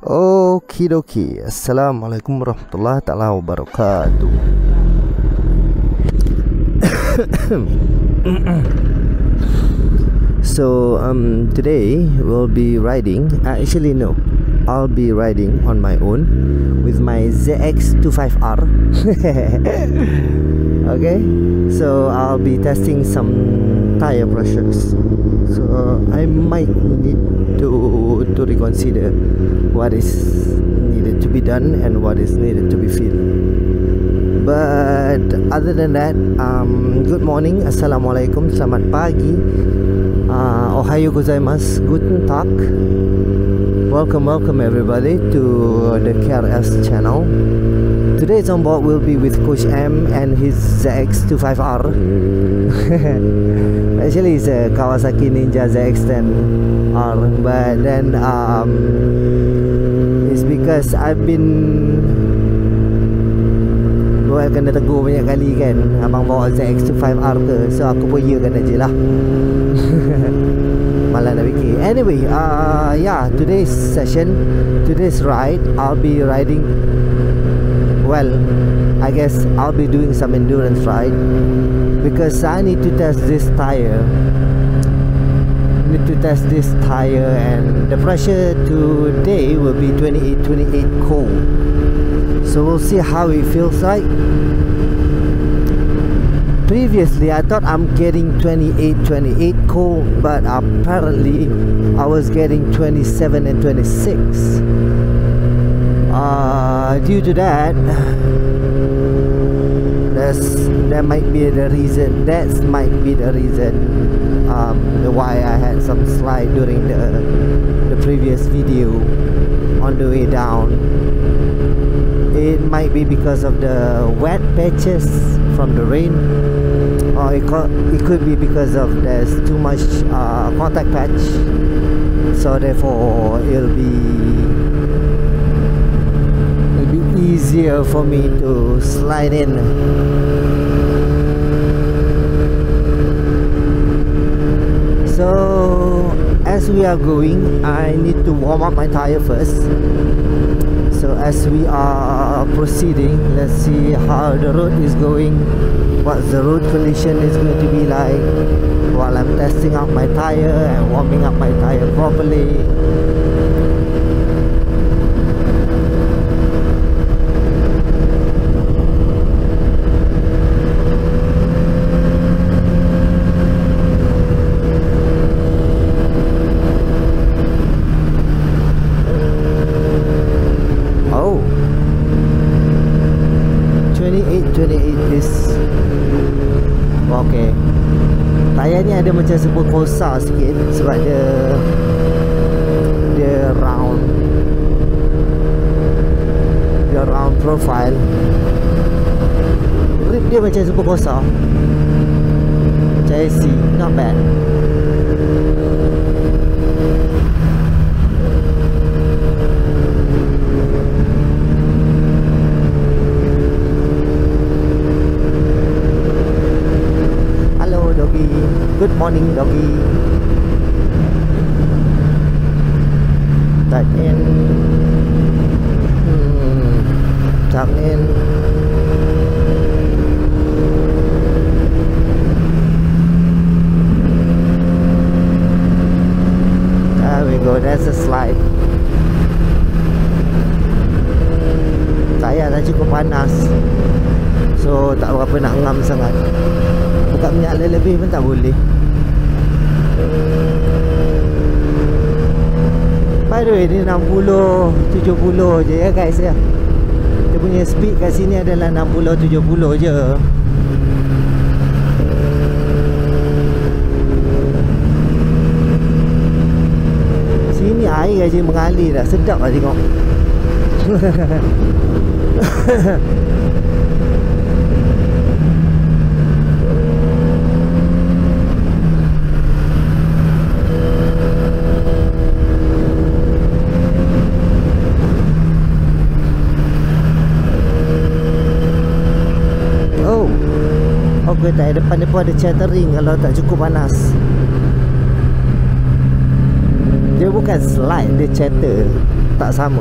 Okidoki. Assalamualaikum warahmatullahi taala wabarakatuh. So today we'll be riding. Actually no, I'll be riding on my own with my ZX25R. Okay, so I'll be testing some tire pressures. So I might need to reconsider what is needed to be done and what is needed to be filled. But other than that, good morning, assalamualaikum, selamat pagi, ohayo gozaimasu, guten tag. Welcome everybody to the KRS channel. Today's on board will be with Coach M and his ZX25R. Actually it's a Kawasaki Ninja ZX10R, but then it's because I've been kena tegur banyak kali kan, abang bawa ZX25R ke, so aku pun iyakan aje lah. Malah nak fikir. Anyway, yeah, today's session, today's ride, I'll be riding, well, I guess I'll be doing some endurance ride because I need to test this tire. And the pressure today will be 28 cold. So we'll see how it feels like. Previously I thought I'm getting 28 cold, but apparently I was getting 27 and 26. Due to that, that might be the reason. That might be the reason why I had some slide during the previous video on the way down. It might be because of the wet patches from the rain, or it could be because of there's too much contact patch, so therefore it'll be easier for me to slide in. So as we are going, I need to warm up my tire first. So as we are proceeding, let's see how the road is going, what the road condition is going to be like while I'm testing out my tire and warming up my tire properly. Okay, tayar ni ada macam super kosa sikit sebab dia round profile. Grip dia macam super kosa, macam AC, not bad. Good morning, doggy. Tuck in. Tuck in. There we go, that's a slide. Tayar dah cukup panas, so tak berapa nak ngam sangat. Buka minyak lebih pun tak boleh. By the way, ni 60-70 je ya guys ya. Dia punya speed kat sini adalah 60-70 je. Sini air aja mengalir dah, sedap lah tengok. Tayar depan dia pun ada chattering kalau tak cukup panas. Dia bukan slide, dia chatter. Tak sama.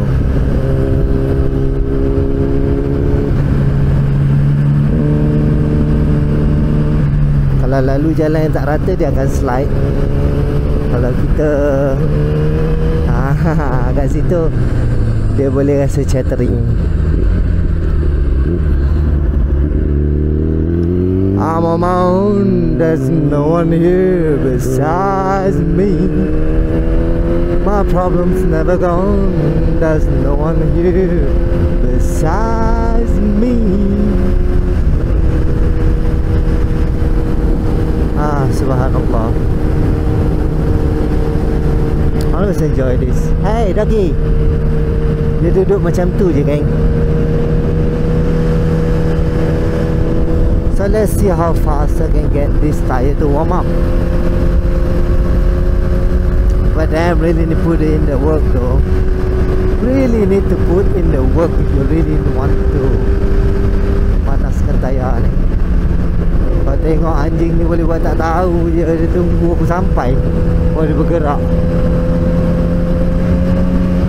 Kalau lalu jalan yang tak rata, dia akan slide. Kalau kita kat situ, dia boleh rasa chattering. I'm on my own, there's no one here besides me. My problems never gone, there's no one here besides me. Subhanallah. I always enjoy this. Hey doggy, dia duduk macam tu je geng. So let's see how fast I can get this tire to warm up. But damn, really need to put in the work though. Really need to put in the work if you really want to panaskan tayar ni. Kau tengok anjing ni boleh buat tak tahu je. Dia tunggu aku sampai baru dia bergerak.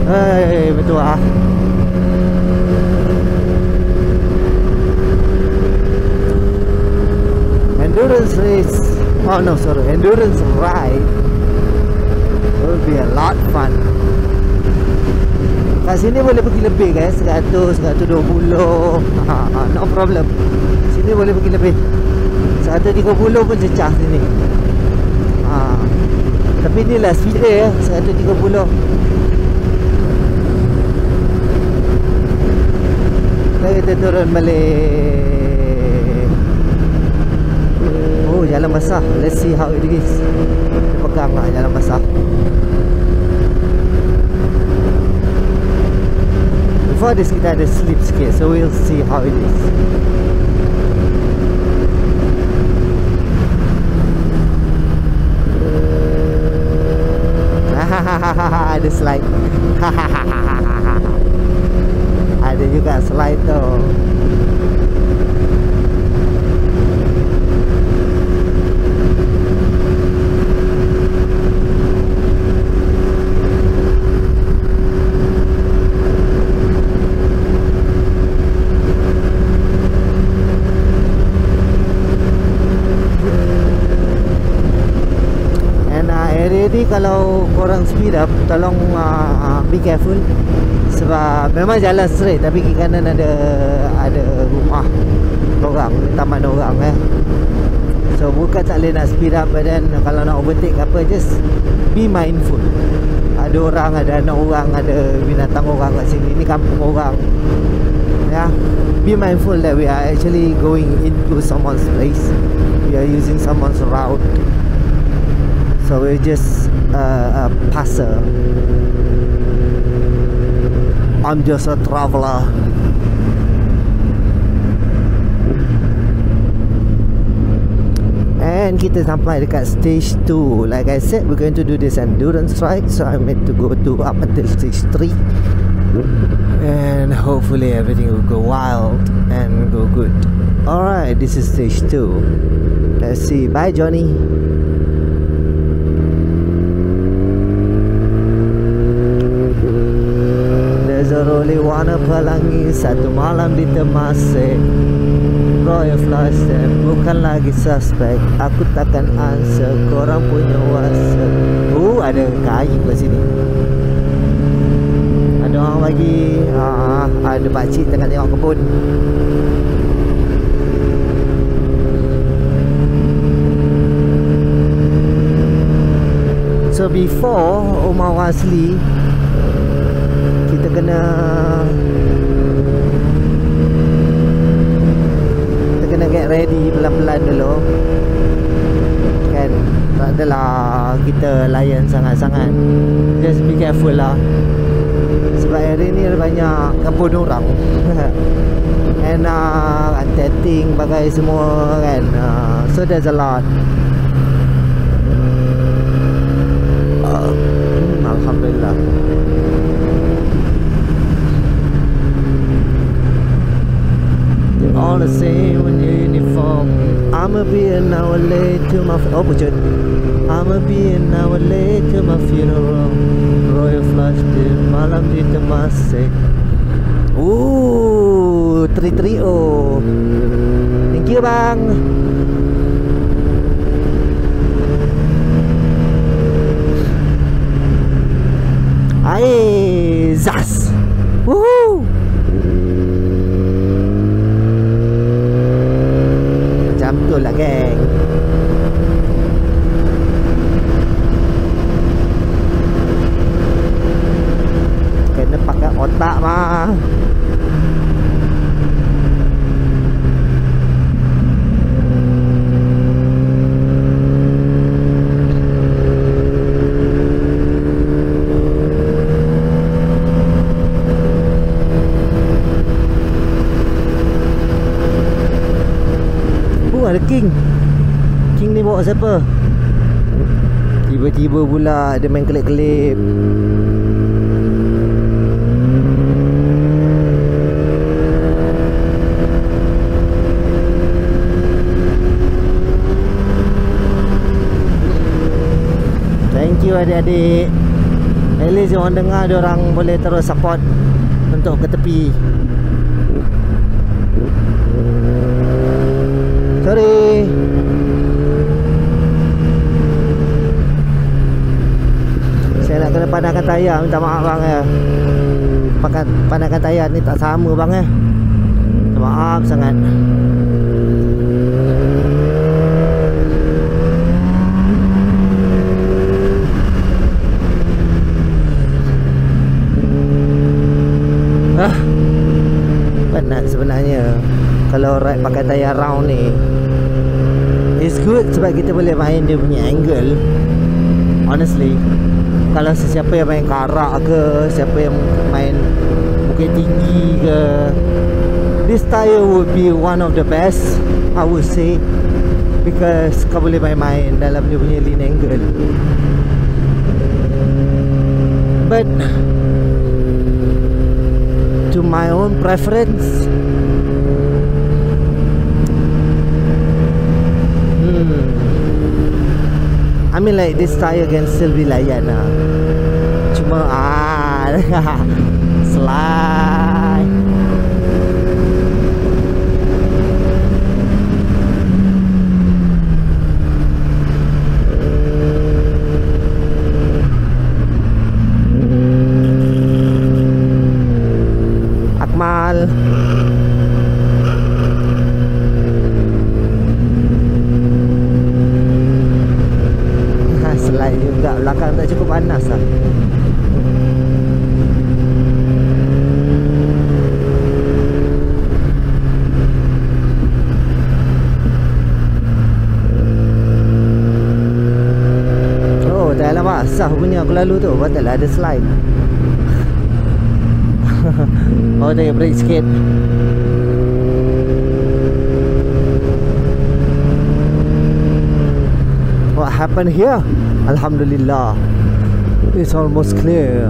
Hei, betul ah. Endurance race, oh no sorry, endurance ride will be a lot fun. Kat sini boleh pergi lebih guys, 100, 120, no problem. Sini boleh pergi lebih, 130 pun cecah sini. Tapi ni lah speed dia ya, 130. Kita turun balik. Oh, jalan basah. Let's see how it is. Dia pegang lah jalan basah. Before this kita ada slip sikit, so we'll see how it is. Ada slide. Ada juga slide tu. Jadi kalau korang speed up, tolong be careful. Sebab memang jalan straight, tapi kiri kanan ada rumah orang, taman orang So bukan tak boleh nak speed up, but then kalau nak overtake apa, just be mindful. Ada orang, ada anak orang, ada binatang orang kat sini. Ini kampung orang. Be mindful that we are actually going into someone's place. We are using someone's route. So we're just a passer. I'm just a traveler. And kita sampai dekat stage 2. Like I said, we're going to do this endurance ride. So I'm meant to go up until stage 3. And hopefully everything will go wild and go good. Alright, this is stage 2. Let's see. Bye Johnny. Only wanna pelangi satu malam di Temasek. Royal Flush dan bukan lagi suspek. Aku takkan answer, korang punya whatsapp. Ada kayu kat sini. Ada orang bagi ada pakcik tengah tengok kebun. So before Omar Wasli, kita kena get ready pelan-pelan dulu kan. Tak adalah kita layan sangat-sangat. Just be careful lah. Sebab hari ni ada banyak kampung orang. And anteting bagai semua kan. So there's a lot. Alhamdulillah. All the same in uniform. I'ma be an hour late to my pucuk. I'ma be an hour late to my funeral. Royal flush di malam di Temasek. 330. Thank you bang. Hai Zas. Woohoo. Macam tu lah geng. Kena pakai otak mah. Ada King. King ni bawa siapa? Tiba-tiba pula dia main kelip-kelip. Thank you adik-adik. At least orang dengar, dia orang boleh terus support untuk ke tepi. Sorry. Saya nak kena pandangkan tayar. Minta maaf bang ya. Pandangkan tayar ni tak sama bang ya. Minta maaf sangat. Penat sebenarnya kalau ride pakai tayar round ni. It's good sebab kita boleh main dia punya angle. Honestly, kalau sesiapa yang main karak ke, siapa yang main bukit tinggi ke, this tire would be one of the best, I would say, because kau boleh main-main dalam dia punya lean angle. But to my own preference, I mean like this tire can still be layan lah. Cuma slide. Akmal. Slide juga, belakang tak cukup panas lah. Oh, dah lama sah punya aku lalu tu. Betul lah ada slide. Oh, dia break sikit. What happened here? Alhamdulillah, it's almost clear.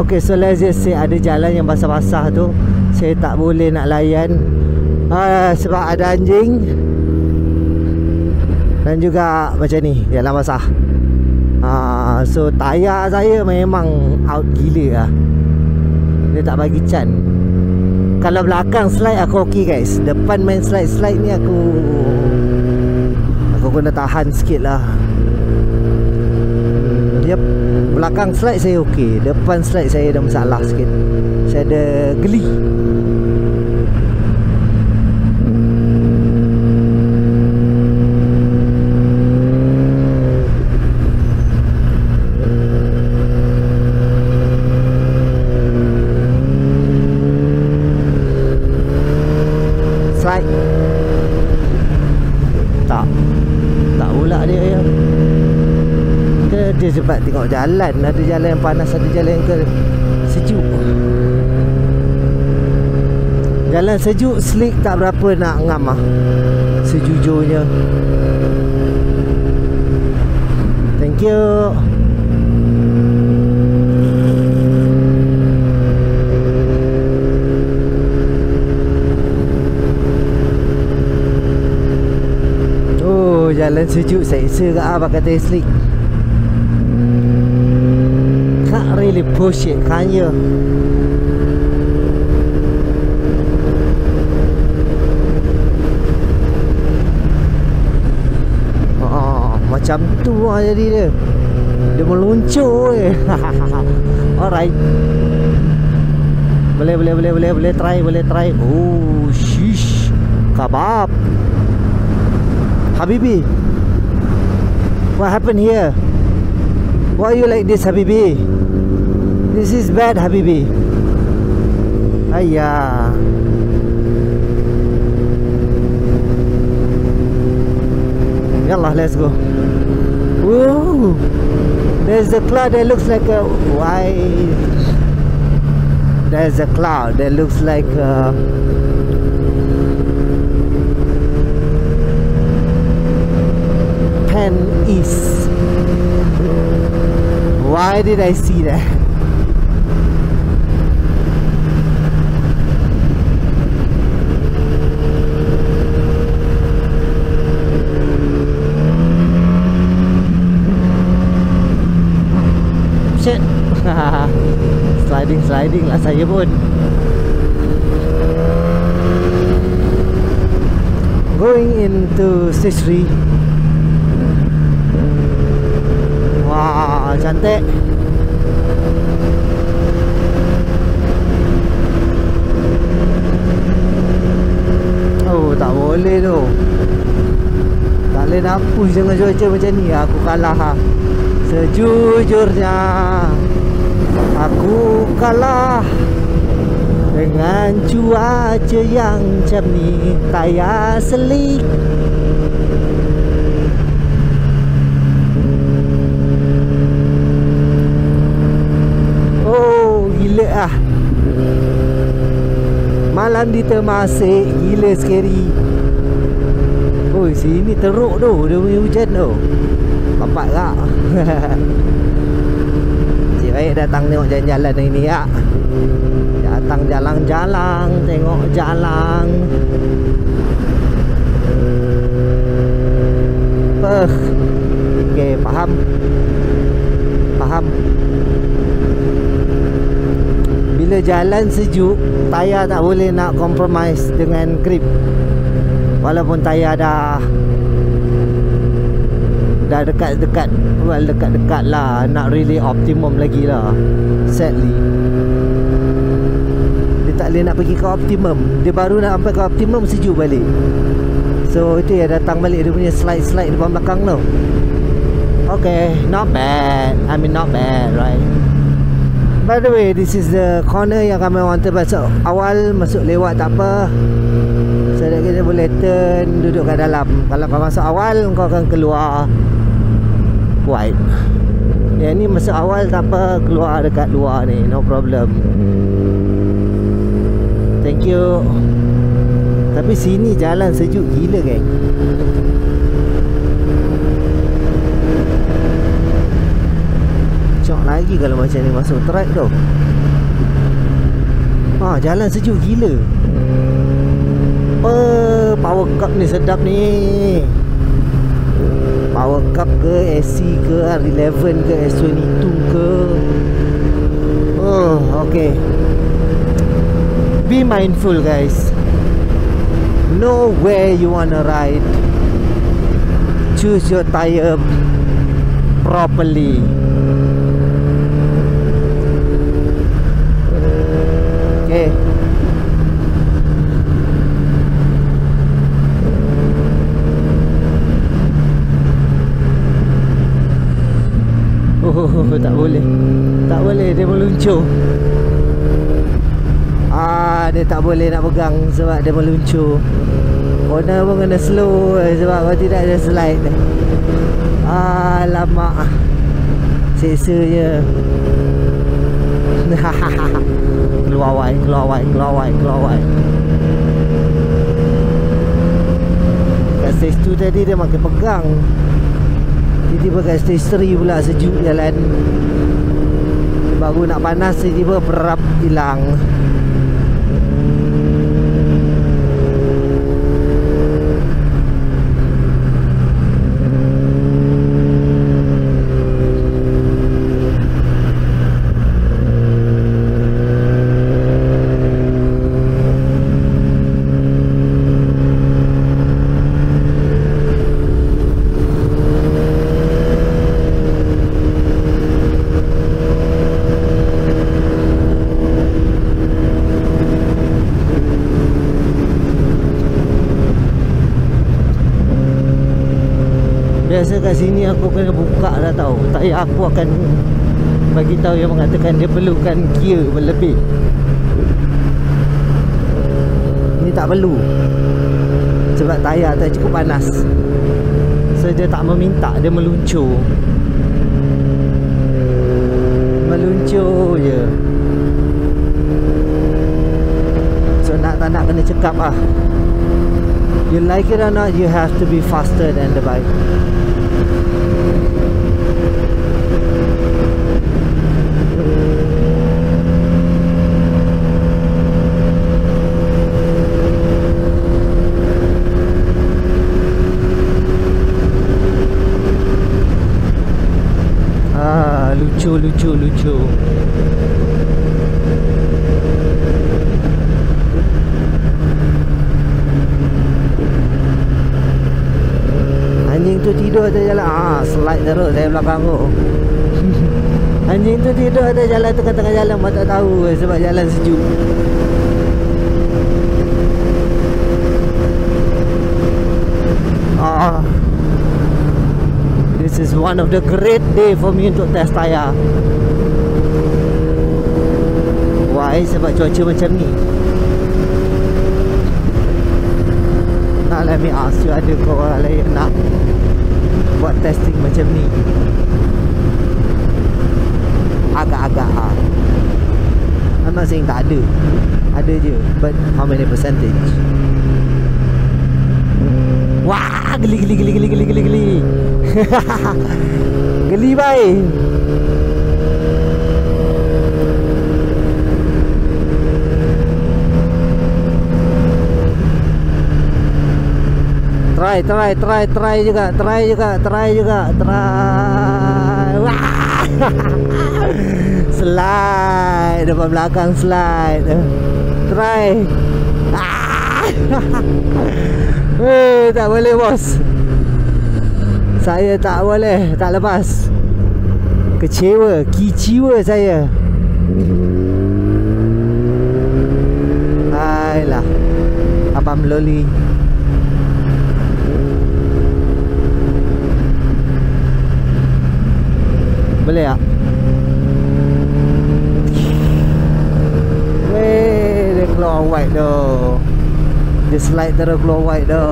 Okay, so let's just say ada jalan yang basah-basah tu, saya tak boleh nak layan sebab ada anjing. Dan juga macam ni, jalan basah. So tayar saya memang out gila lah. Dia tak bagi can. Kalau belakang slide aku okey guys. Depan main slide-slide ni aku kena tahan sikit lah. Yep. Belakang slide saya okey, depan slide saya ada masalah sikit. Saya ada geli. slide. Tak pula dia ya. Dia sebab tengok jalan. Ada jalan yang panas, ada jalan yang sejuk. Jalan sejuk, slick tak berapa nak ngam lah, sejujurnya. Thank you. Oh, jalan sejuk, seksa ke abang kata slick. Can't really push it, can you? Macam tu lah jadi dia meluncur je. Alright. Boleh try. Oh, shish. Kebab. Habibi, what happened here? Why are you like this, Habibi? This is bad, Habibi. Ayah. Yallah, let's go. Whoa, there's a cloud that looks like a white. There's a cloud that looks like a pen east. Why did I see that? Sliding lah saya pun. Going into stage 3. Wah, cantik. Oh, tak boleh tu. Tak boleh nak push dengan cuaca macam ni. Aku kalah ha. Sejujurnya aku kalah dengan cuaca yang macam ni. Tayar selik. Oh, gila ah. Malam di Temasek, gila scary. Oh, sini teruk tu, dia punya hujan tu. Bapak tak? Cik baik datang tengok jalan-jalan ini ya. Datang jalan-jalan, tengok jalan. Okay, faham. Bila jalan sejuk, tayar tak boleh nak compromise dengan grip. Walaupun tayar dah dekat-dekat, well, dekat-dekat lah, not really optimum lagi lah, sadly. Dia tak boleh nak pergi ke optimum. Dia baru nak sampai ke optimum, sejuk balik. So itu ya, datang balik dia punya slide depan belakang tu. Okay, not bad. I mean not bad, right? By the way, this is the corner yang kami wanted masuk awal. Masuk lewat tak apa, so that kita boleh turn, duduk kat dalam. Kalau kau masuk awal, kau akan keluar wide. Yang ni masuk awal tak apa, keluar dekat luar ni, no problem. Thank you. Tapi sini jalan sejuk gila, geng. Cok lagi kalau macam ni masuk track tu. Jalan sejuk gila. Power cup ni sedap ni. Power cup ke, SC ke, R11 ke, S22 ke. Okay. Be mindful, guys. Know where you wanna ride. Choose your tire properly. Okay. Tak boleh. Tak boleh, dia meluncur. dia tak boleh nak pegang sebab dia meluncur. Corner pun kena slow sebab kalau tidak dia slide. Alamak, seksa je. Keluar wide. Kat stage 2 tadi dia makin pegang. Tiba-tiba kat stage 3 pula sejuk jalan. Baru nak panas tiba-tiba perap hilang. Biasa kat sini aku kena buka dah tau. Tak payah aku akan bagi tahu yang mengatakan dia perlukan gear berlebih. Ni tak perlu. Sebab tayar tak cukup panas. So dia tak meminta, dia meluncur. Meluncur je. So nak tak nak kena cekap lah. You like it or not, you have to be faster than the bike. Lucu. Anjing tu tidur atas jalan. Slide terus dari belakang tu. Anjing tu tidur atas jalan, tengah-tengah jalan pun tak tahu sebab jalan sejuk. This is one of the great day for me untuk test tayar. Why? Sebab cuaca macam ni. Now let me ask you, ada kau orang lain nak buat testing macam ni? Agak-agak I'm not saying tak ada. Ada je, but how many percentage? Wah, geli. Geli baik. Try juga. Wah. Slide depan belakang slide. Try. Tak boleh bos. Saya tak boleh, tak lepas. Kecewa saya. Ayolah, abang loli. Boleh tak? Dia keluar white tu. Dia slide terus keluar white tu.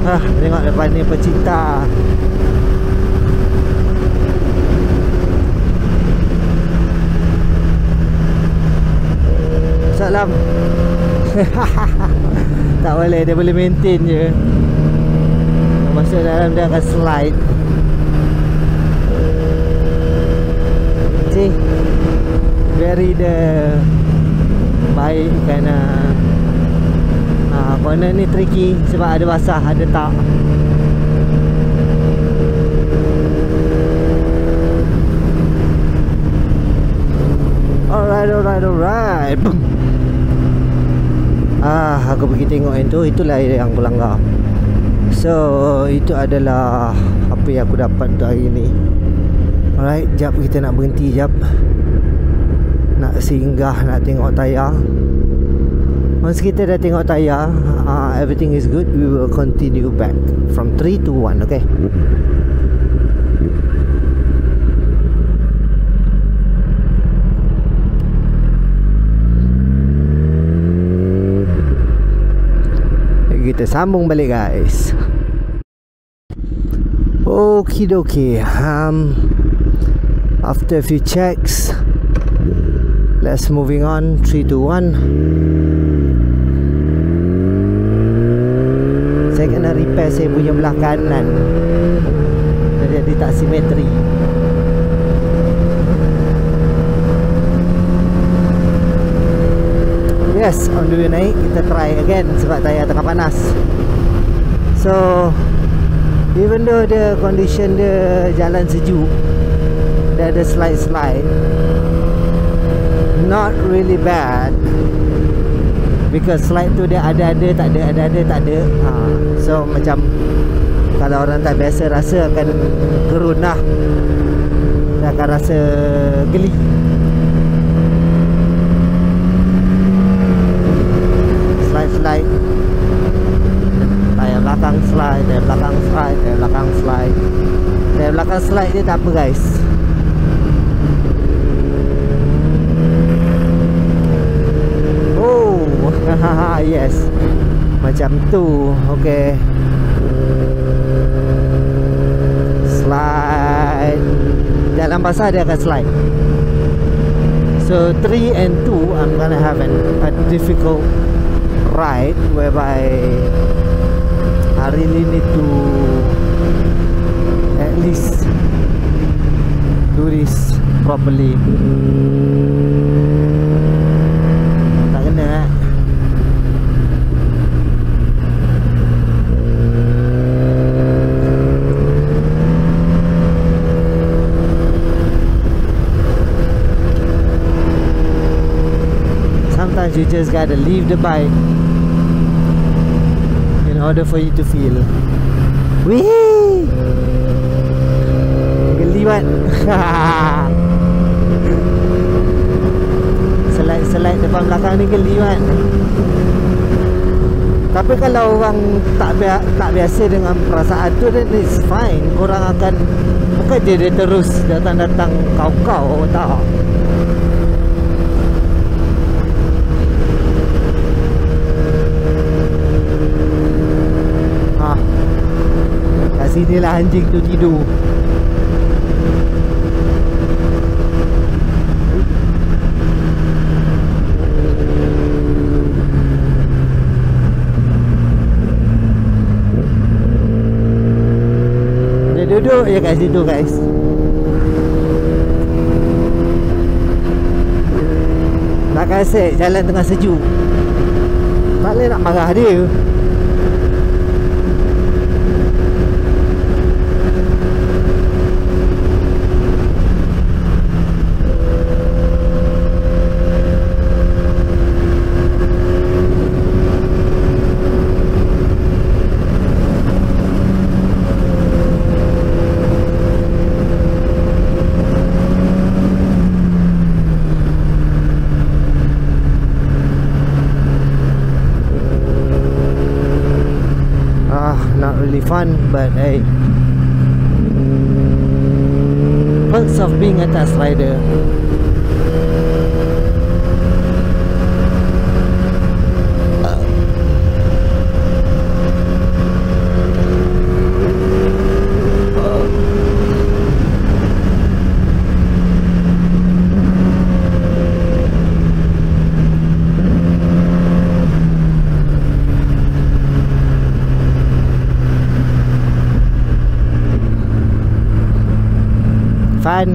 Tengok depan ni pecinta. Salam. Tak boleh, dia boleh maintain je. Masuk dalam dia akan slide. See, very the baik kerana corner ni tricky sebab ada basah, ada tak. Alright. Aku pergi tengok yang tu, itulah yang aku langgar. So itu adalah apa yang aku dapat untuk hari ni. Alright, jap kita nak berhenti jap. Nak singgah, nak tengok tayar. Once kita dah tengok tayar, everything is good, we will continue back from 3 to 1, okay? kita sambung balik guys. Okidoki. After a few checks, let's moving on. 3, 2, 1. Saya kena repair saya punya belah kanan. Jadi tak simetri. Yes, on the way naik kita try again sebab tayar tengah panas. So even though the condition dia jalan sejuk, dia ada slide, not really bad, because slide tu dia ada-ada tak ada. So macam kalau orang tak biasa rasa akan gerun lah, dia akan rasa geli. Slide, tayar belakang slide, tayar belakang slide dia tak apa guys. Oh yes, macam tu. Okay, slide, jalan basah dia akan slide. So 3 and 2 I'm gonna have a difficult ride whereby I really need to at least do this properly. Tak kena. Sometimes you just gotta leave the bike in order for you to feel. Wih, geliwat. Slide depan belakang ni geliwat. Tapi kalau orang tak biasa dengan perasaan tu, then it's fine. Korang akan, bukan dia terus datang kau tak. Sinilah anjing tu tidur. Dia duduk je kat situ guys. Tak kasih jalan tengah sejuk. Tak boleh nak marah dia. Not really fun, but hey, perks of being a test rider. Fun.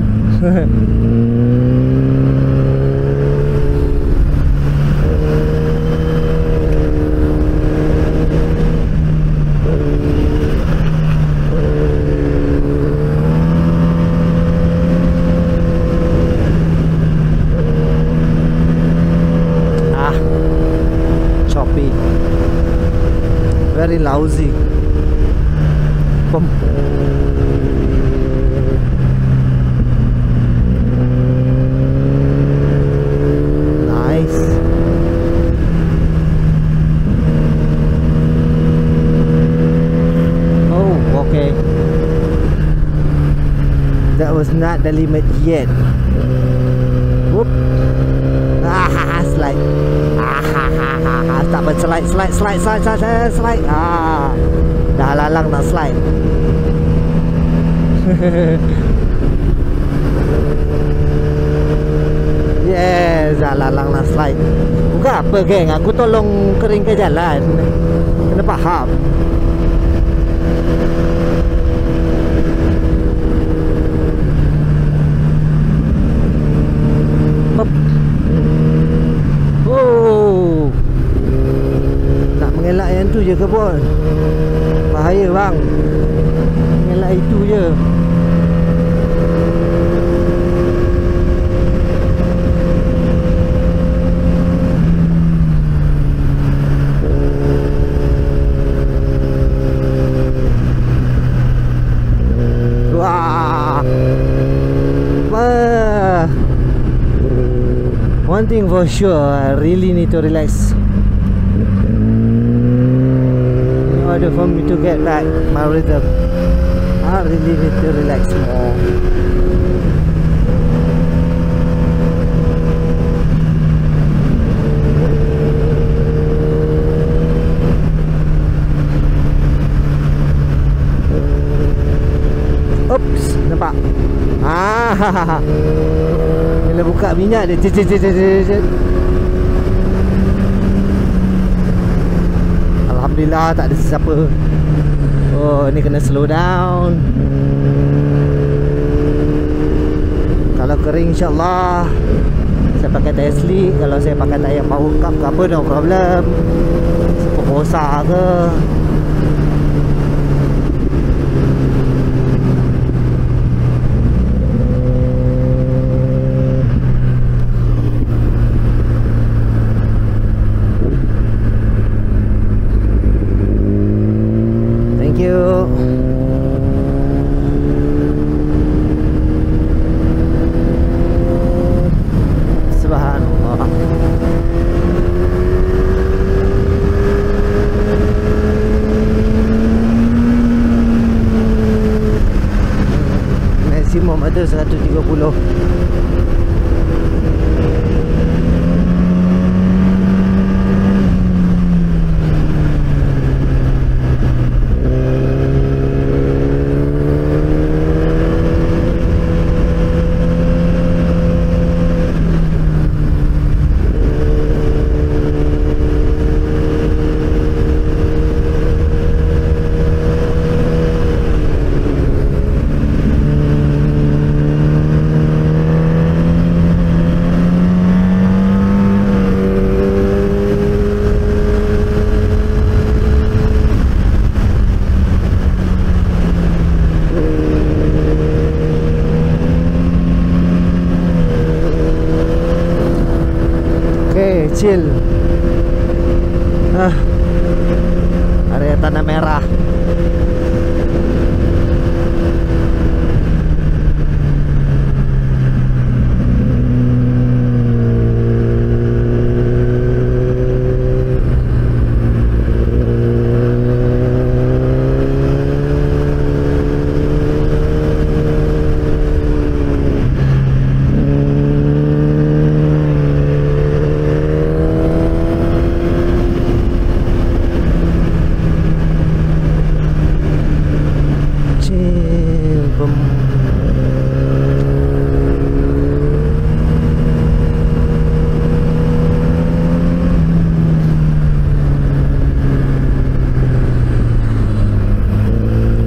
Choppy, very lousy. Boom. That was not the limit yet. Whoop. Slide. Tak berslide. Slide. Dah lalang nak slide. Yes, dah lalang nak slide. Bukan apa geng, aku tolong keringkan jalan. Kena faham. Oh, nak mengelak yang tu je ke pun? Bahaya bang. Mengelak itu je. Wah. One thing for sure, I really need to relax in order for me to get back my rhythm. I really need to relax more. Oops, nampak? Bila buka minyak dia Alhamdulillah tak ada sesiapa. Oh, ni kena slow down. Kalau kering insyaAllah saya pakai tayar slick. Kalau saya pakai tayar power cup ke apa, no problem. Super rosak ke. Subhanallah. Maksimum ada 130. Chill. Area tanah merah.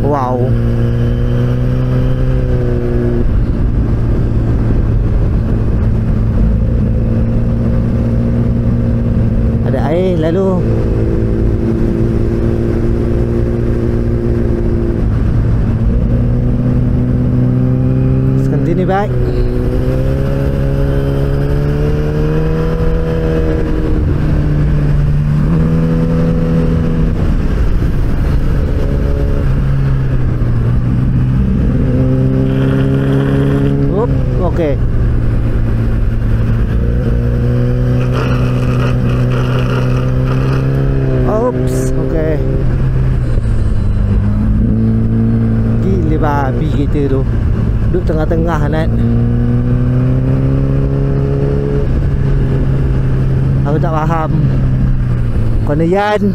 Wow. Ada air lalu. Let's continue back. Okay. Oops, okay. Gila babi kita tu. Duduk tengah-tengah Nat. Aku tak faham. Kau na yan.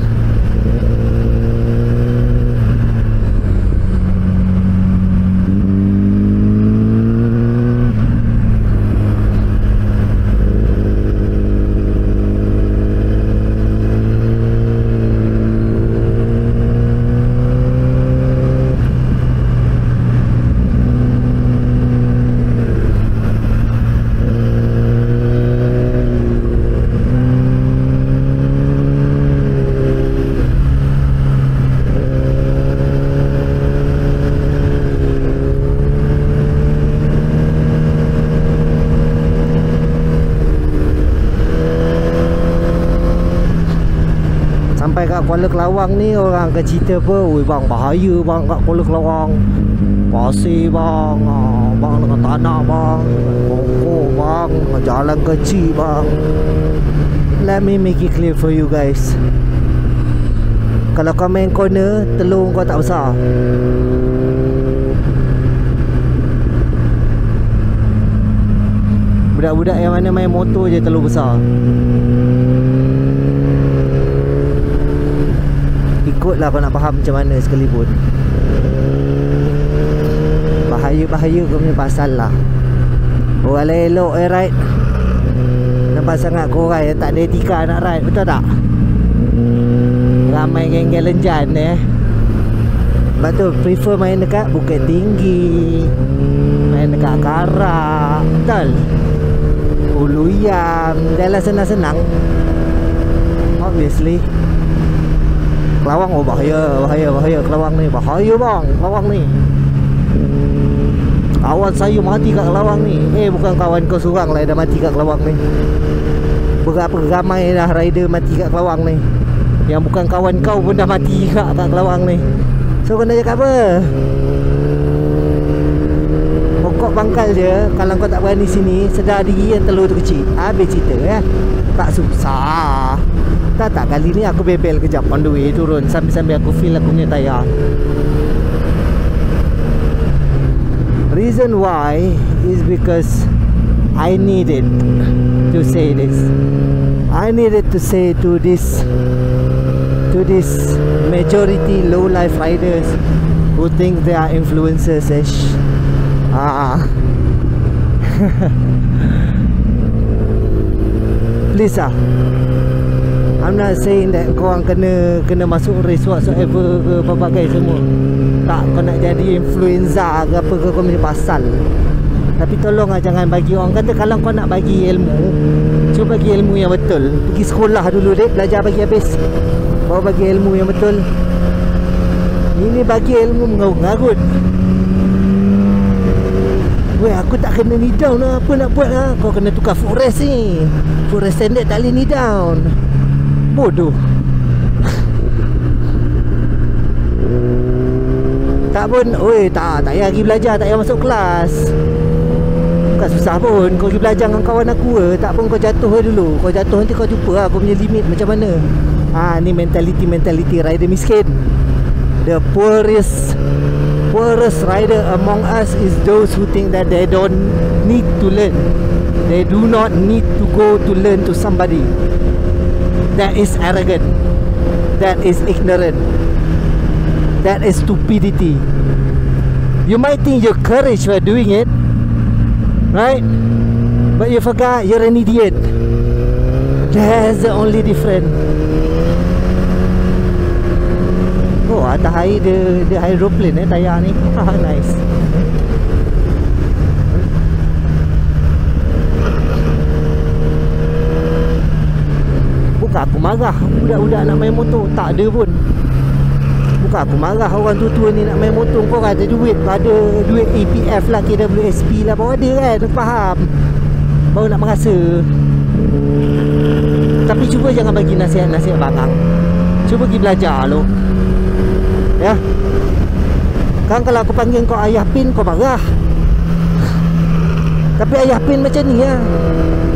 Sampai kat Kuala Kelawang ni orang akan cerita apa, oi bang bahaya bang kat Kuala Kelawang, pasir bang, bang dengan tanah bang, pokok bang, jalan kecil bang. Let me make it clear for you guys. Kalau kau main corner, telur kau tak besar. Budak-budak yang mana main motor je telur besar. Ikutlah kau nak faham macam mana sekalipun. Bahaya-bahaya kau punya pasal lah. Orang elok ride. Nampak sangat korang yang tak ada etika nak ride, betul tak? Ramai geng-geng lenjan Lepas tu prefer main dekat Bukit Tinggi, main dekat Karak, betul? Ulu Yam, jalan senang-senang. Obviously Kelawang, oh bahaya Kelawang ni, bahaya bang Kelawang ni. Kawan saya mati kat Kelawang ni. Bukan kawan kau seorang lah dah mati kat Kelawang ni. Berapa ramai dah rider mati kat Kelawang ni. Yang bukan kawan kau pun dah mati kat Kelawang ni. So kau nak cakap apa? Pokok pangkal je. Kalau kau tak berani sini, sedar diri yang telur tu kecil. Habis cerita tak susah. Tak kali ni aku bebel kejap on the way turun, sambil-sambil aku feel aku punya tayar. Reason why is because I needed to say this. I needed to say to this majority low life riders who think they are influencers. Please I'm not saying that korang kena masuk race whatsoever ke pelbagai semua. Tak, kau nak jadi influencer ke apa ke, kau punya pasal. Tapi tolong jangan bagi orang kata, kalau kau nak bagi ilmu, cuba bagi ilmu yang betul. Pergi sekolah dulu dek, belajar bagi habis, baru bagi ilmu yang betul. Ini bagi ilmu mengarut-ngarut. Weh, aku tak kena ni down lah, apa nak buat lah. Kau kena tukar footrest ni. Footrest standard tak boleh ni down. Bodoh. Tak pun, tak payah pergi belajar, tak payah masuk kelas. Bukan susah pun, kau pergi belajar dengan kawan aku tak pun kau jatuh dulu. Kau jatuh nanti kau jumpa lah, kau punya limit macam mana. Ni mentality rider miskin. The poorest rider among us is those who think that they don't need to learn. They do not need to go to learn to somebody. That is arrogant. That is ignorant. That is stupidity. You might think you're courage for doing it, right? But you forgot you're an idiot. That's the only difference. Oh, atas air dia aeroplane tayar ni. Nice. Bukan aku marah budak-budak nak main motor, tak ada pun. Bukan aku marah orang tua-tua ni nak main motor. Kau ada duit, ada duit EPF lah, KWSP lah, baru ada kan, faham? Baru nak merasa. Tapi cuba jangan bagi nasihat-nasihat barang. Cuba pergi belajar lo. Ya. Kan kalau aku panggil kau ayah pin, kau marah. Tapi ayah pin macam ni ya,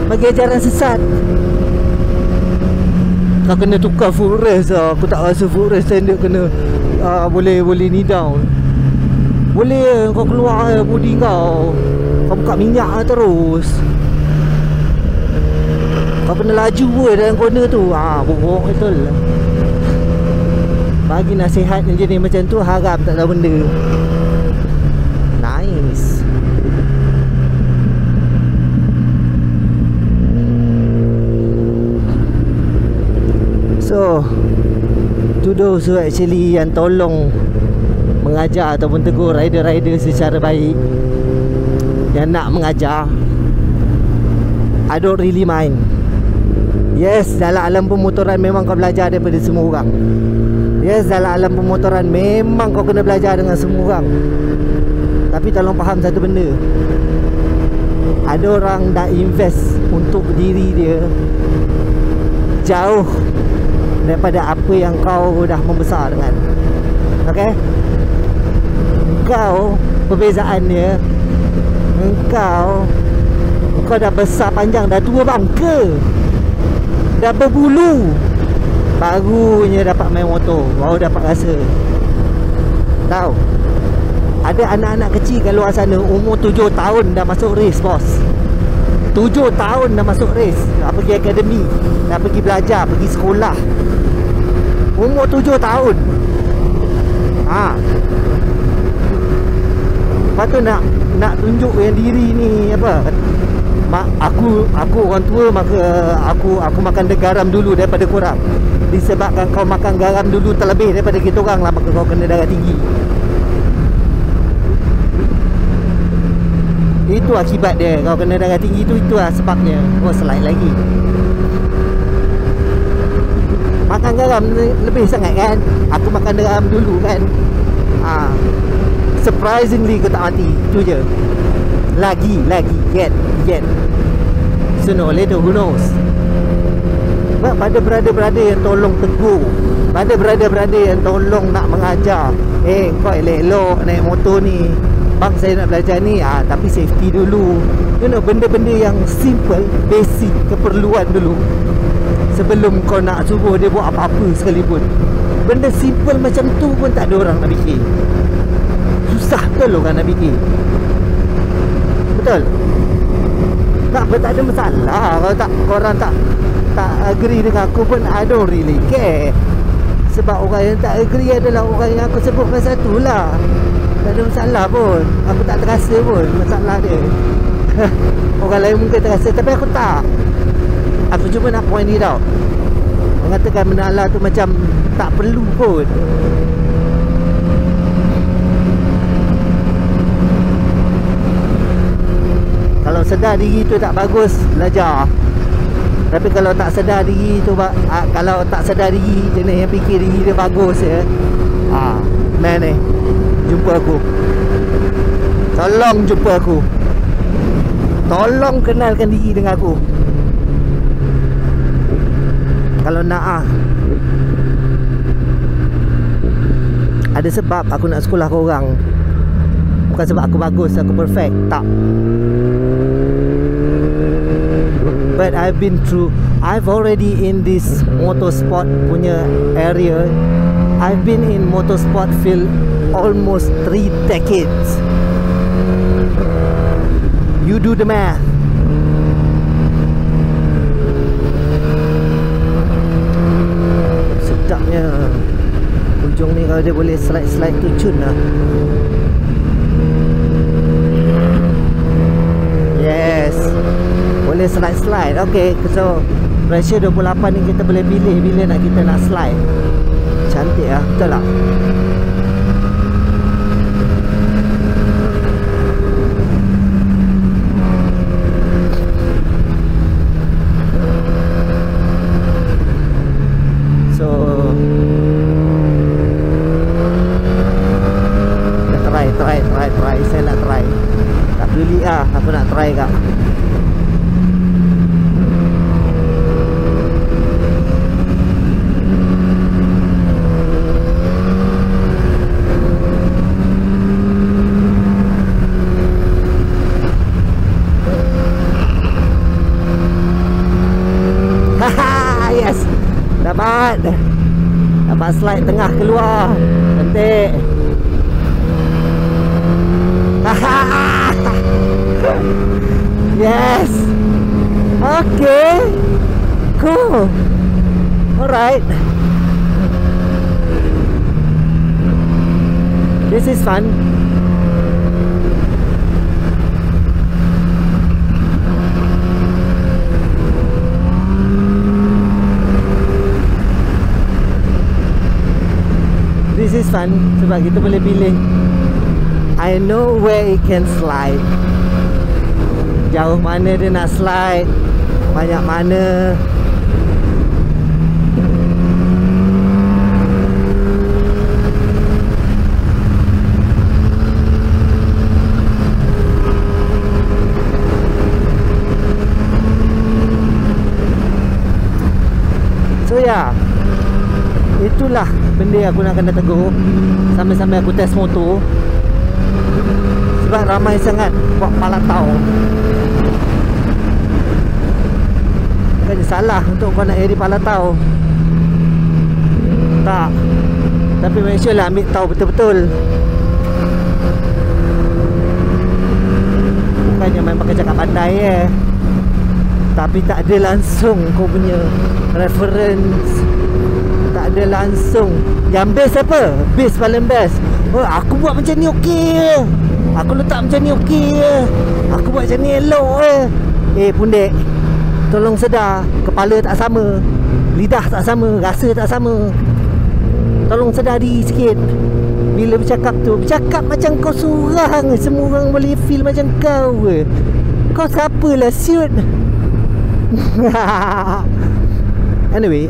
bagi ajaran sesat. Kau kena tukar footrest lah. Aku tak rasa footrest standard kena boleh ni down. Boleh kau keluar body kau buka minyak terus. Kau kena laju pun dalam corner tu. Buruk betul. Bagi nasihat yang jenis macam tu, harap tak tahu benda. Nice. So to those who actually yang tolong mengajar ataupun tegur rider-rider secara baik, yang nak mengajar, I don't really mind. Yes, dalam alam pemotoran memang kau belajar daripada semua orang. Yes, dalam alam pemotoran memang kau kena belajar dengan semua orang. Tapi tolong faham satu benda. Ada orang dah invest untuk diri dia jauh daripada apa yang kau dah membesar dengan. Okay? Kau, perbezaannya, Engkau dah besar panjang, dah tua bangka, dah berbulu, barunya dapat main motor, baru dapat rasa. Tahu, ada anak-anak kecil kat luar sana umur 7 tahun dah masuk race, bos. 7 tahun dah masuk race, dah pergi akademi, dah pergi belajar, pergi sekolah. Umur 7 tahun. Lepas tu nak tunjuk yang diri ni apa? Aku orang tua, maka aku makan garam dulu daripada korang. Disebabkan kau makan garam dulu terlebih daripada kita orang lah, maka kau kena darah tinggi. Itu akibat dia. Kau kena darah tinggi tu, itulah sebabnya. Kau slide lagi. Makan garam lebih sangat kan? Aku makan garam dulu kan? Surprisingly kau tak mati. Itu je. Lagi Get Sooner or later, who knows? Sebab pada brother-brother yang tolong tegur, pada brother-brother yang tolong nak mengajar, kau elok-elok naik motor ni, bang saya nak belajar ni, tapi safety dulu. You know, benda-benda yang simple, basic, keperluan dulu, sebelum kau nak suruh dia buat apa-apa sekalipun. Benda simple macam tu pun tak ada orang nak fikir. Susah betul orang nak fikir. Betul? Tak ada masalah. Kalau korang tak agree dengan aku pun, I don't really care. Sebab orang yang tak agree adalah orang yang aku sebutkan satu lah. Tak ada masalah pun. Aku tak terasa pun masalah dia. Orang lain mungkin terasa, tapi aku tak. Aku cuma nak point it out. Mengatakan menalah tu macam tak perlu pun. Kalau sedar diri tu tak bagus, belajar. Tapi kalau tak sedar diri tu, kalau tak sedar diri, jenis yang fikir diri dia bagus ya, man ni, jumpa aku. Tolong jumpa aku. Tolong kenalkan diri dengan aku. Kalau nak ada sebab aku nak sekolah korang. Bukan sebab aku bagus, aku perfect. Tak. But I've already in this motorsport punya area. I've been in motorsport field almost 3 decades. You do the math. Sedapnya. Ujung ni kalau dia boleh slide tu cun lah. Yes, boleh slide. Okay, so pressure 28 ni kita boleh pilih bila kita nak slide. Cantik lah, betul tak? So try. Saya nak try. Tak peduli lah, aku nak try kak. Yes, dapat slide tengah keluar. Cantik. Yes. Okay. Cool. Alright. This is fun. This is fun sebab kita boleh pilih. I know where it can slide. Jauh mana dia nak slide, banyak mana. So ya, itulah benda yang aku nak kena tegur sambil-sambil aku test motor. Sebab ramai sangat buat palatau. Bukan salah untuk kau nak eri palatau, tak. Tapi make sure lah ambil tahu betul-betul. Bukannya main pakai cakap pandai tapi tak ada langsung kau punya reference. Tak ada langsung. Yang best apa? Best paling best. Oh, aku buat macam ni okey. Aku letak macam ni okey. Aku buat macam ni elok pundek, tolong sedar. Kepala tak sama, lidah tak sama, rasa tak sama. Tolong sedar diri sikit. Bila bercakap tu, bercakap macam kau seorang. Semua orang boleh feel macam kau. Kau siapa lah siut. Anyway,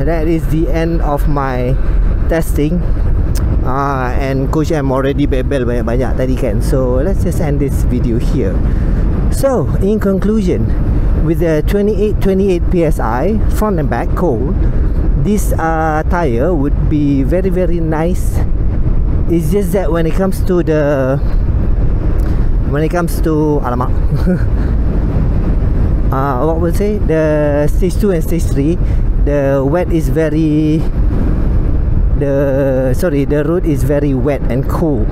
that is the end of my testing. And Coach M already bebel banyak-banyak tadi kan. So let's just end this video here. So in conclusion, with the 28 PSI front and back cold, this tire would be very very nice. It's just that when it comes to alamak what would say, the stage 2 and stage 3, the road is very wet and cool.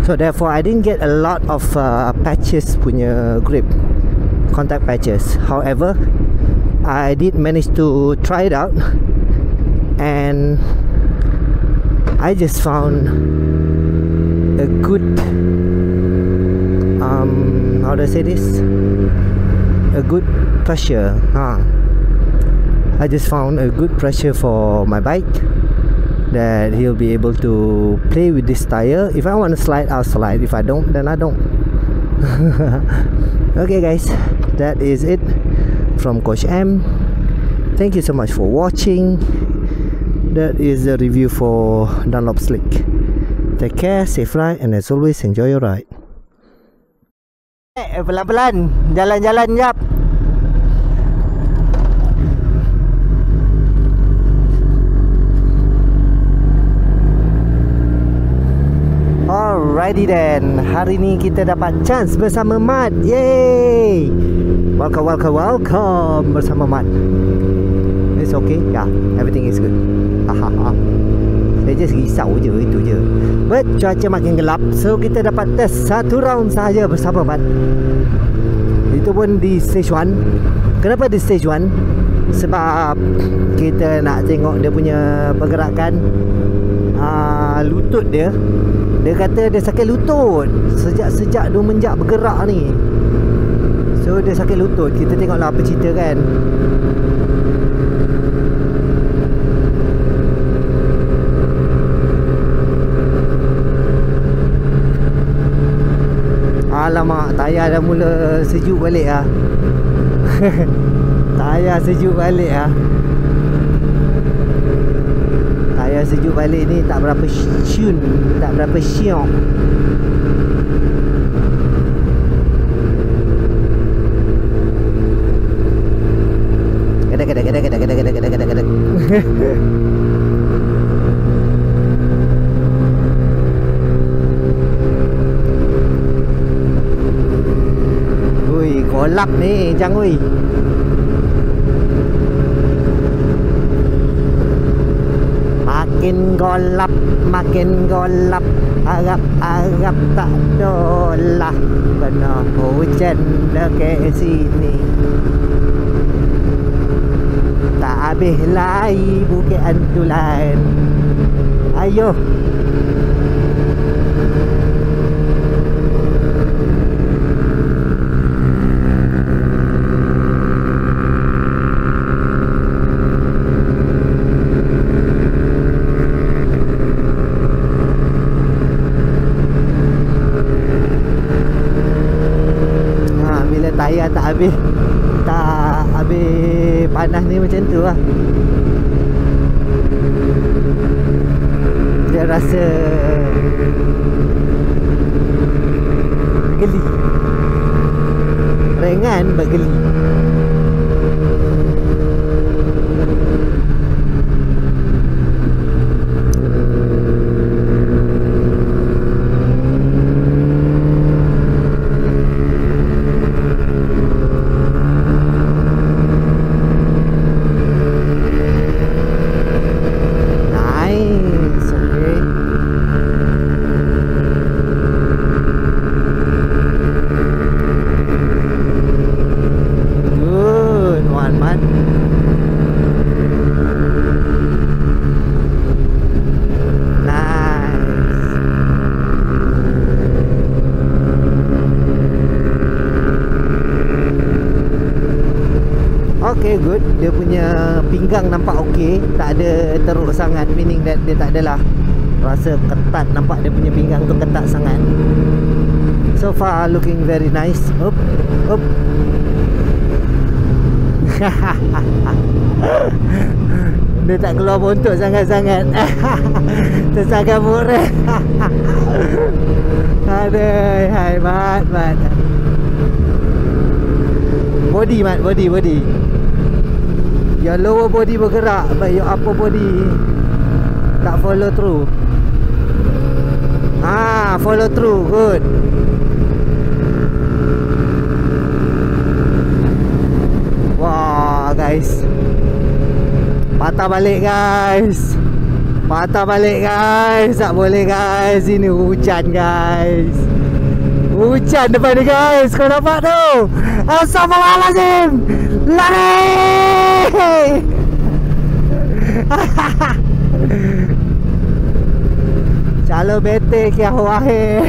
So therefore I didn't get a lot of patches punya grip, contact patches. However, I did manage to try it out, and I just found a good how do I say this, a good pressure. I just found a good pressure for my bike, that he'll be able to play with this tire. If I want to slide, I'll slide. If I don't, then I don't. Okay guys, that is it from Coach M. Thank you so much for watching. That is the review for Dunlop Slick. Take care, safe ride, and as always, enjoy your ride. Pelan-pelan, jalan-jalan jap. Alrighty then, hari ni kita dapat chance bersama Mat. Yay! Welcome bersama Mat. It's okay? Yeah, everything is good. Hahaha. Saya just risau je, itu je. But cuaca makin gelap, so kita dapat test satu round sahaja bersama Mat. Itu pun di stage 1. Kenapa di stage 1? Sebab kita nak tengok dia punya pergerakan lutut dia. Dia kata dia sakit lutut sejak 2 menjak bergerak ni. So dia sakit lutut. Kita tengoklah apa cerita kan. Alamak, tayar dah mula sejuk balik lah. Tayar sejuk balik lah. Tayar sejuk balik ni tak berapa syun, tak berapa syok. Kadang-kadang. Ui, golap ni, Jang ui. Makin golap, harap tak dolah, kena hujan dekat sini. habis lai Bukit Antulan. Ayo. Bila tayar tak habis panas ni macam tu lah. Dia rasa geli, ringan bergeli. Okay, good. Dia punya pinggang nampak okay, tak ada teruk sangat, meaning that dia tak adalah rasa ketat. Nampak dia punya pinggang tu ketat sangat. So far looking very nice. Up. Dia tak keluar bontot sangat-sangat. Tersangat murah. Aduh, hai mat. Body mat, body. Your lower body bergerak, but your upper body tak follow through. Follow through, good. Wah, guys. Patah balik guys. Tak boleh guys. Ini hujan guys. Hujan depan ni guys. Kau nampak tu? Astagfirullahaladzim. Lari. Chalo bete kya hua hai.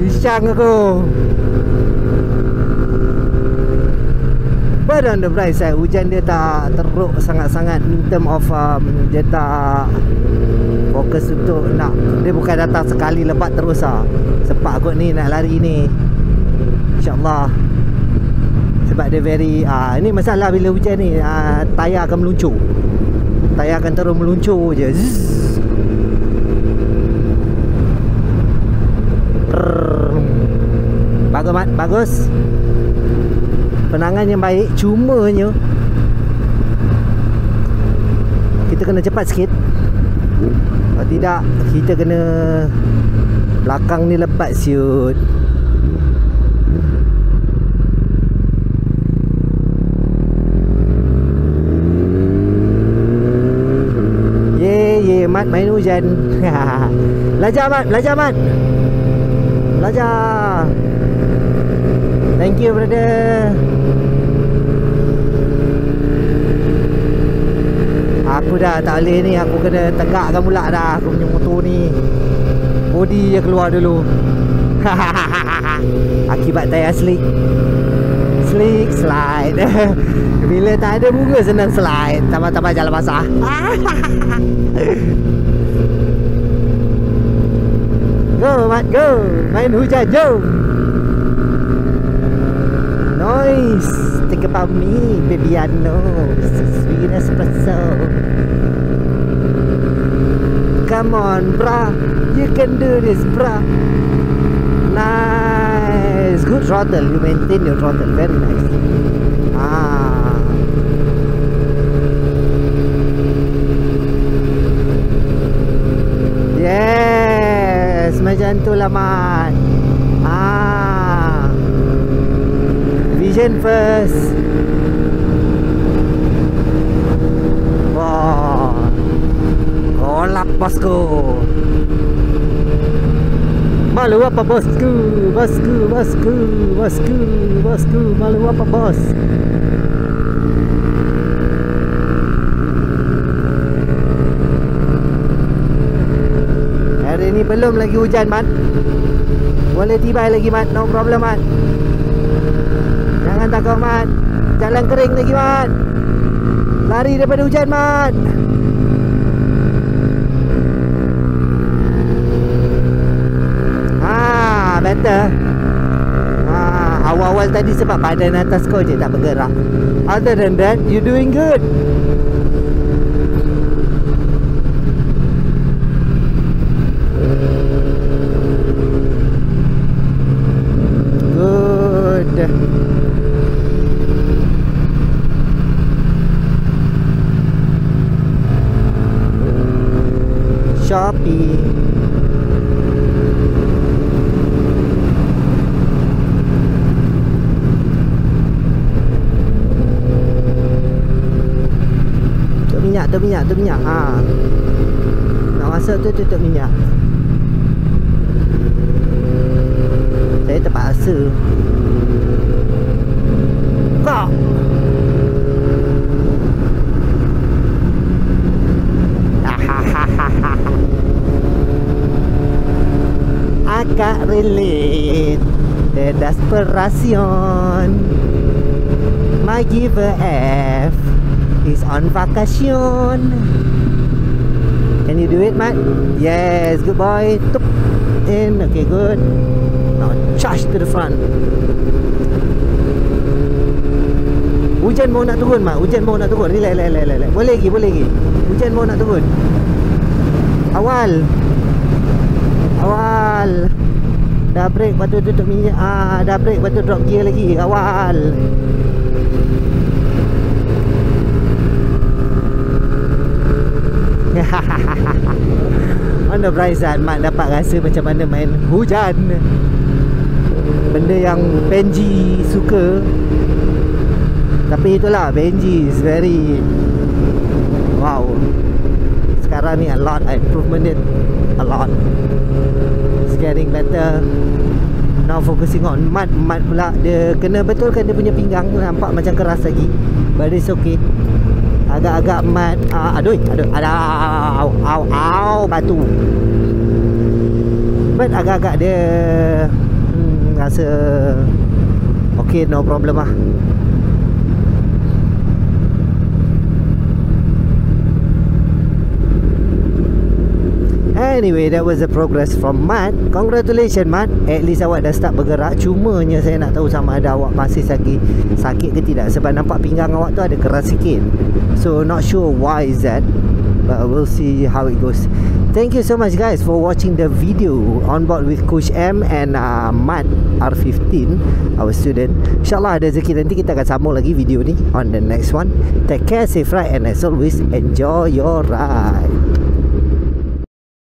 Isang aku. But on the bright side, hujan dia tak teruk sangat-sangat in term of dia tak fokus untuk nak. Dia bukan datang sekali lebat terus lah. Sepak kot ni nak lari ni, InsyaAllah. Sebab dia very ini masalah bila hujan ni, tayar akan meluncur. Tayar akan terus meluncur je. Bagus mat, bagus. Penangan yang baik. Cumanya kita kena cepat sikit. Kalau tidak, kita kena belakang ni lebat siut. Ye mat main hujan. Belajar mat, belajar. Thank you brother. Aku dah tak boleh ni, aku kena tegakkan pula dah aku punya motor ni. Body je keluar dulu. Akibat tayar slick slide. Bila tak ada bunga senang slide. Tambah-tambah jalan basah. Go mat, go. Main hujan, jom. Noise. Think about me, baby, I know. So sweet espresso. Come on, brah. You can do this, brah. Nice. Good throttle. You maintain your throttle. Very nice. Yes. Macam tu lah, mat. Vision first. Wah, kolak bosku. Malu apa bosku? Malu apa bos? lagi hujan, Mat. Boleh tibai lagi, Mat. No problem, Mat. Jangan takut, Mat. Jalan kering lagi, Mat. Lari daripada hujan, Mat. Better. Awal-awal tadi sebab badan atas kau je tak bergerak. Other than that, you doing good. Good. Shopee. Tu minyak. Nak masuk tu tutup minyak. Saya terpaksa. Kau. Agak relate. The desperation. My giver F is on vacation. Can you do it, Matt? Yes, good boy. Tup in. Okay, good. Now charge to the front. Hujan mau nak turun, Mat. Hujan mau nak turun. Relax. Boleh lagi. Hujan mau nak turun. Awal. Dah break, lepas tu tutup minyak. Dah break, lepas tu drop gear lagi. Awal. On the bright side, Mat dapat rasa macam mana main hujan. Benda yang Benji suka. Tapi itulah, Benji is very wow. Sekarang ni a lot improvement it. A lot. It's getting better. Now focusing on Mat pula, dia kena betulkan dia punya pinggang. Nampak macam keras lagi, but it's okay. Agak-agak Mat. Aduh, batu. But agak-agak dia rasa okay, no problem lah. Anyway, that was the progress from Mat. Congratulations, Mat. At least awak dah start bergerak. Cumanya saya nak tahu sama ada awak masih sakit ke tidak. Sebab nampak pinggang awak tu ada keras sikit. So not sure why is that, but we'll see how it goes. Thank you so much guys for watching the video on board with Coach M and Mat R15, our student. InsyaAllah ada rezeki nanti kita akan sambung lagi video ni on the next one. Take care, safe ride, and as always, enjoy your ride.